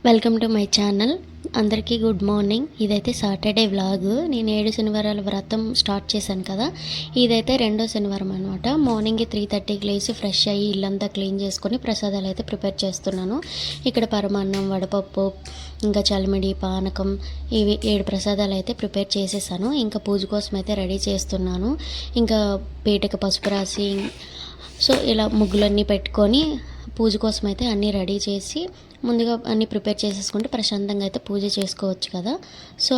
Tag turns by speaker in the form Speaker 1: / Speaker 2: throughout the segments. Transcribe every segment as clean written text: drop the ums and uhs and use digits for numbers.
Speaker 1: Welcome to my channel. అందరికీ good morning. ఇదైతే Saturday vlog. నేను 7 శనివారాల వ్రతం స్టార్ట్ చేశాను కదా, ఇదైతే రెండో శనివారం అనమాట. మార్నింగ్ 3:30కి లేచి ఫ్రెష్ అయ్యి ఇల్లంతా క్లీన్ చేసుకొని ప్రసాదాలు అయితే ప్రిపేర్ చేస్తున్నాను. ఇక్కడ పరమాన్నం, వడపప్పు, ఇంకా చలిమిడి, పానకం, ఇవి 7 ప్రసాదాలు అయితే ప్రిపేర్ చేసేసాను. ఇంకా పూజ కోసం అయితే రెడీ చేస్తున్నాను. ఇంకా పీటకి పసుపు రాసి సో ఇలా ముగ్గులన్నీ పెట్టుకొని పూజ కోసం అయితే అన్నీ రెడీ చేసి ముందుగా అన్నీ ప్రిపేర్ చేసేసుకుంటే ప్రశాంతంగా అయితే పూజ చేసుకోవచ్చు కదా. సో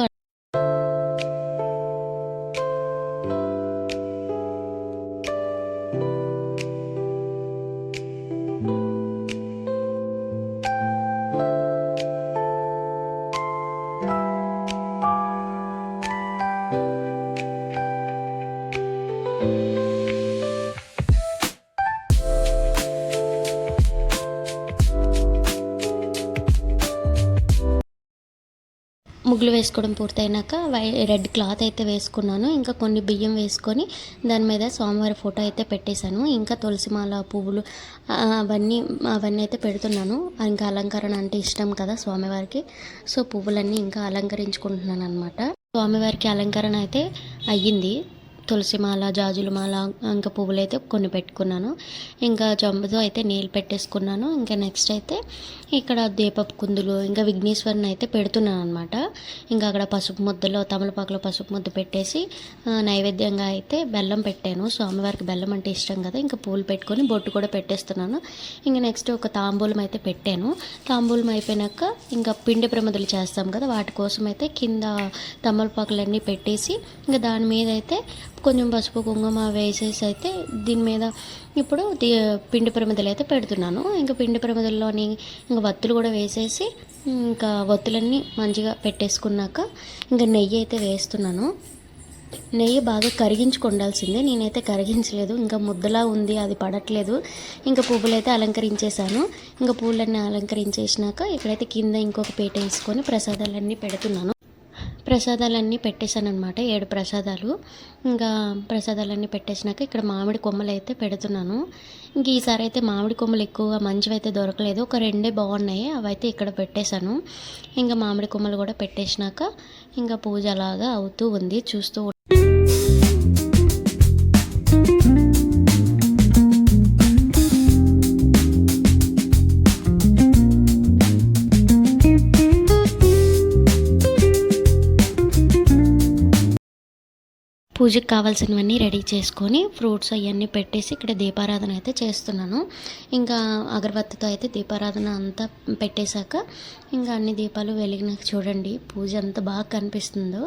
Speaker 1: ముగ్గులు వేసుకోవడం పూర్తయినాక రెడ్ క్లాత్ అయితే వేసుకున్నాను. ఇంకా కొన్ని బియ్యం వేసుకొని దాని మీద స్వామివారి ఫోటో అయితే పెట్టేశాను. ఇంకా తులసిమాల, పువ్వులు అవన్నీ అయితే పెడుతున్నాను. ఇంకా అలంకరణ అంటే ఇష్టం కదా స్వామివారికి. సో పువ్వులన్నీ ఇంకా అలంకరించుకుంటున్నాను అనమాట. స్వామివారికి అలంకరణ అయితే అయ్యింది. తులసిమాల, జాజులమాల, ఇంకా పువ్వులు అయితే కొన్ని పెట్టుకున్నాను. ఇంకా జంబుతో అయితే నీళ్ళు పెట్టేసుకున్నాను. ఇంకా నెక్స్ట్ అయితే ఇక్కడ దీపపు కుందులు, ఇంకా విఘ్నేశ్వరుని అయితే పెడుతున్నాను అనమాట. ఇంకా అక్కడ పసుపు ముద్దలో, తమలపాకులో పసుపు ముద్ద పెట్టేసి నైవేద్యంగా అయితే బెల్లం పెట్టాను. స్వామివారికి బెల్లం అంటే ఇష్టం కదా. ఇంకా పూలు పెట్టుకొని బొట్టు కూడా పెట్టేస్తున్నాను. ఇంకా నెక్స్ట్ ఒక తాంబూలం అయితే పెట్టాను. తాంబూలం అయిపోయినాక ఇంకా పిండి ప్రమిదలు చేస్తాం కదా, వాటి కోసం అయితే కింద తమలపాకులన్నీ పెట్టేసి ఇంకా దాని మీద అయితే కొంచెం పసుపు కుంకుమ వేసేసి అయితే దీని మీద ఇప్పుడు పిండి ప్రమిదలు అయితే పెడుతున్నాను. ఇంకా పిండి ప్రమిదల్లోని ఇంకా వత్తులు కూడా వేసేసి ఇంకా వత్తులన్నీ మంచిగా పెట్టేసుకున్నాక ఇంకా నెయ్యి అయితే వేస్తున్నాను. నెయ్యి బాగా కరిగించుకొండాల్సిందే. నేనైతే కరిగించలేదు, ఇంకా ముద్దలా ఉంది, అది పడట్లేదు. ఇంకా పువ్వులు అయితే అలంకరించేసాను. ఇంకా పూలన్నీ అలంకరించేసినాక ఇక్కడైతే కింద ఇంకొక పీట వేసుకొని ప్రసాదాలన్నీ పెడుతున్నాను. ప్రసాదాలన్నీ పెట్టేశాను అనమాట, 7 ప్రసాదాలు. ఇంకా ప్రసాదాలన్నీ పెట్టేసినాక ఇక్కడ మామిడి కొమ్మలు అయితే పెడుతున్నాను. ఇంక ఈసారి అయితే మామిడి కొమ్మలు ఎక్కువగా మంచివి అయితే దొరకలేదు, ఒక 2 బాగున్నాయి, అవైతే ఇక్కడ పెట్టేశాను. ఇంకా మామిడి కొమ్మలు కూడా పెట్టేసినాక ఇంకా పూజ అలాగా అవుతూ ఉంది, చూస్తూ పూజకి కావాల్సినవన్నీ రెడీ చేసుకొని ఫ్రూట్స్ అవన్నీ పెట్టేసి ఇక్కడ దీపారాధన అయితే చేస్తున్నాను. ఇంకా అగరబత్తితో అయితే దీపారాధన అంతా పెట్టేశాక ఇంకా అన్ని దీపాలు వెలిగినాక చూడండి పూజ అంత బాగా కనిపిస్తుందో.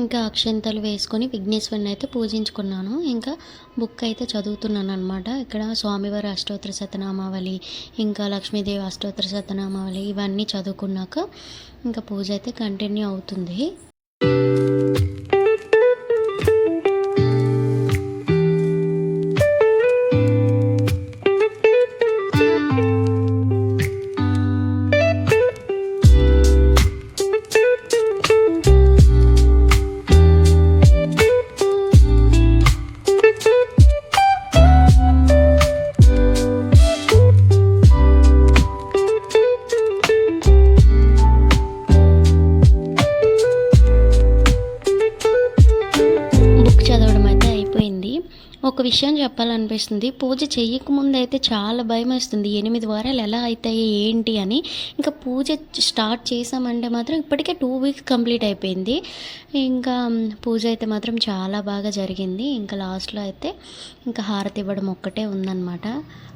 Speaker 1: ఇంకా అక్షంతలు వేసుకొని విఘ్నేశ్వరిని అయితే పూజించుకున్నాను. ఇంకా బుక్ అయితే చదువుతున్నాను అనమాట. ఇక్కడ స్వామివారి అష్టోత్తర శతనామావళి, ఇంకా లక్ష్మీదేవి అష్టోత్తర శతనామావళి ఇవన్నీ చదువుకున్నాక ఇంకా పూజ అయితే కంటిన్యూ అవుతుంది. ఒక విషయం చెప్పాలనిపిస్తుంది, పూజ చేయకముందు అయితే చాలా భయం వేస్తుంది, 8 వారాలు ఎలా అవుతాయి ఏంటి అని. ఇంకా పూజ స్టార్ట్ చేసామంటే మాత్రం ఇప్పటికే 2 వీక్స్ కంప్లీట్ అయిపోయింది. ఇంకా పూజ అయితే మాత్రం చాలా బాగా జరిగింది. ఇంకా లాస్ట్లో అయితే ఇంకా హారతి ఇవ్వడం ఒక్కటే ఉందన్నమాట.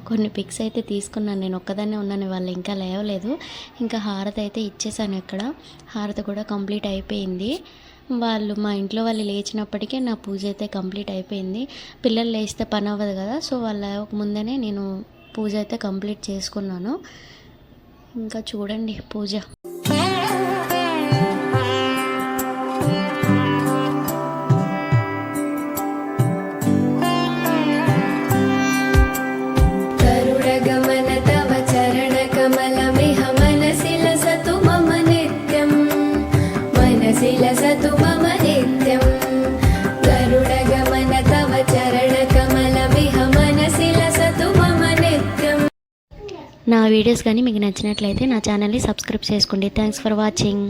Speaker 1: కొన్ని పిక్స్ అయితే తీసుకున్నాను, నేను ఒక్కదాన్నే ఉన్నాను, వాళ్ళు ఇంకా లేవలేదు. ఇంకా హారతి అయితే ఇచ్చేసాను. ఇక్కడ హారతి కూడా కంప్లీట్ అయిపోయింది. మా ఇంట్లో వాళ్ళు లేచినప్పటికే నా పూజ అయితే కంప్లీట్ అయిపోయింది. పిల్లలు లేస్తే పని అవ్వదు కదా, సో వాళ్ళ ముందనే నేను పూజ అయితే కంప్లీట్ చేసుకున్నాను. ఇంకా చూడండి పూజ.
Speaker 2: गरुडगमन तव चरणकमलमिह मनसि लसतु मम नित्यं, मनसि लसतु मम नित्यं. गरुडगमन तव चरणकमलमिह मनसि लसतु मम नित्यं.
Speaker 1: నా వీడియోస్ కానీ మీకు నచ్చినట్లయితే నా ఛానల్ని సబ్స్క్రైబ్ చేసుకోండి. Thanks for watching.